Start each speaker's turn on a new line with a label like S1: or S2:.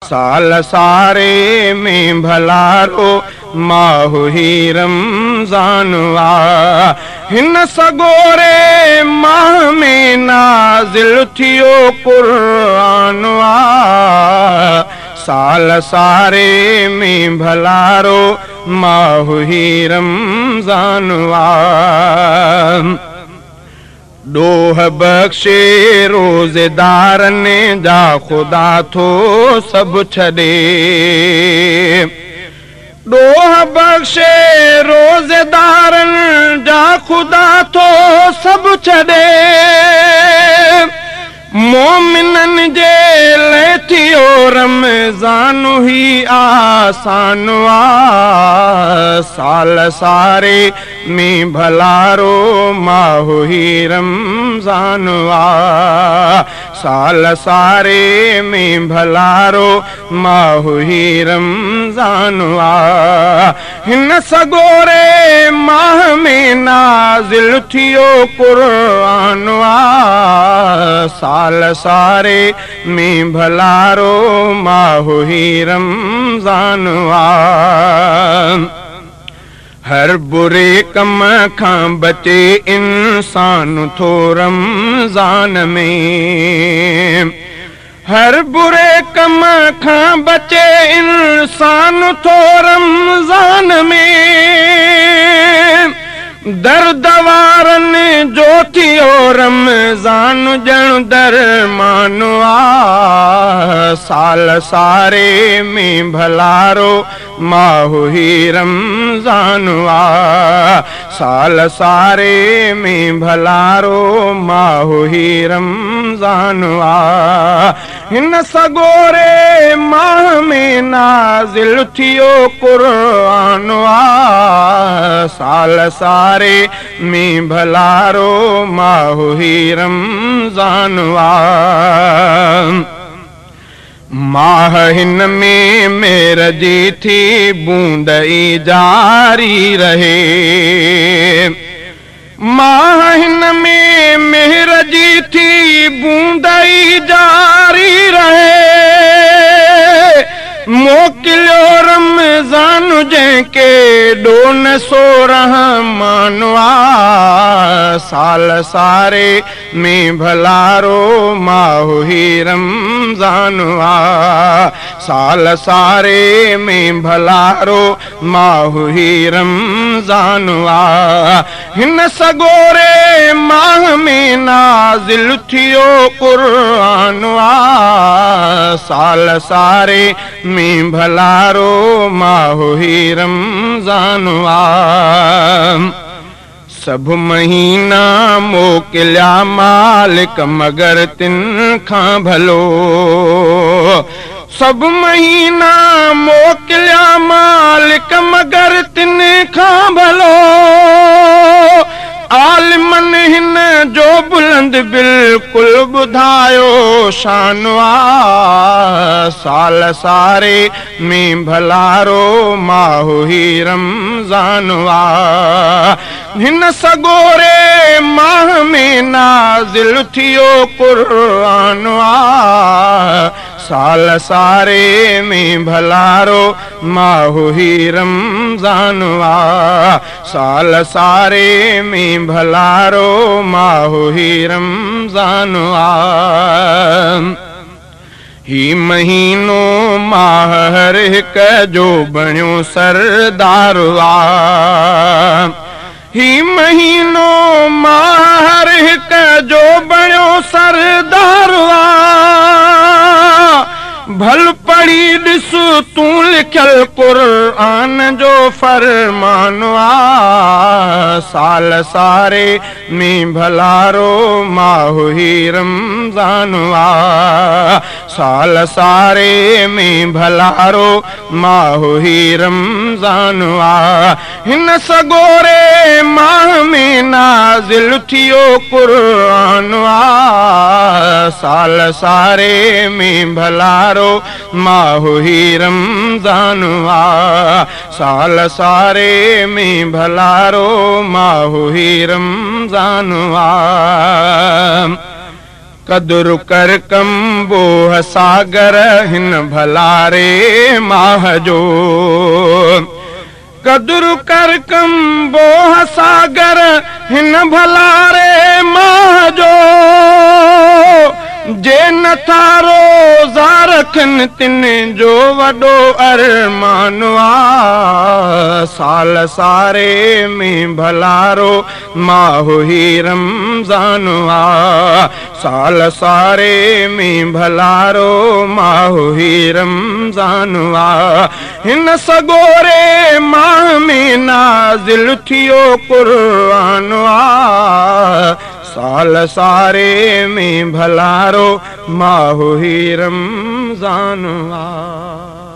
S1: साल सारे में भलारो माहु ही रमज़ान आ हिन सगोरे माह में नाज़िल थियो क़ुरान आ साल सारे में भलारो माहु ही रमज़ान आ डोह बख्शे रोज़ेदारनि जा खुदा थो सभु छॾे डोह बख्शे रोज़ेदारनि जा खुदा थो सभु छॾे मोमिननि जे लाइ थियो रमज़ान ही आसान आ साल सारे में भलारो माहु ही रमज़ान आ साल सारे में भलारो माहु ही रमज़ान आ हिन सगोरे माह में नाज़िल थियो क़ुरान आ साल सारे में भलारो माहु ही रमज़ान आ हर बुरे कम खां बचे इंसान थो रमज़ान में हर बुरे कम खां बचे इंसान थो रमज़ान में दर्द वारनि जो थियो रमज़ान ॼण दरमान आ साल सारे में भलारो माहु ही रमज़ान आ साल सारे में भलारो माहु ही रमज़ान आ हिन सगोरे माह में नाज़िल थियो क़ुरान आ साल सारे में भलारो माहु ही रमज़ान आ माह हिन में मेर जी थी बूंद ई जारी रहे माह हिन में मेर जी थी बूंद ई जारी रहे मोकिलियो रमज़ान जंहिंखे डोन सो रहमान आ साल सारे में भलारो माहु ही रमज़ान आ साल सारे में भलारो माहु ही रमज़ान आ हिन सगोरे माह में नाज़िल थियो क़ुरान आ साल सारे में भलारो माहु ही रमज़ान आ सब महीना मोकिलिया मालिक मगर तिन खां भलो सब महीना मोकिलिया मालिक मगर तिन खां भलो आलिमन हिन जो बुलंद बिल्कुल ॿुधायो शान आ साल सारे में भलारो माहु ही रमज़ान आ हिन सगोरे माह में नाज़िल थियो क़ुरान आ साल सारे में भलारो माहु ही रमज़ान आ साल सारे में भलारो माहु ही रमज़ान आ ही महीनो माह हर हिक जो बणियो सरदार आ ही महीनो माह हर हिक जो बणियो सरदार आ भल पढ़ी ॾिस तूं लिखियल क़ुरान जो फरमान आ साल सारे में भलारो माहु ही रमज़ान आ साल सारे में भलारो माहु ही रमज़ान आ हिन सगोरे माह में नाज़िल थियो क़ुरान आ साल सारे में भलारो माहु ही रमज़ान आ साल सारे में भलारो माहु ही रमज़ान आ कदुरु कर कंबो सागर हिन भलारे माह जो कदुरु कर कंबो सागर हिन भलारे माह जो जे नथा रोज़ा रखनि तिन जो वॾो अरमान आ साल सारे में भलारो माहो ही रमज़ान आ साल सारे में भलारो माहो ही रमज़ान आ हिन सगोरे माह में नाज़िल थियो क़ुरान आ साल सारे में भलारो माहो ही रमज़ान आ।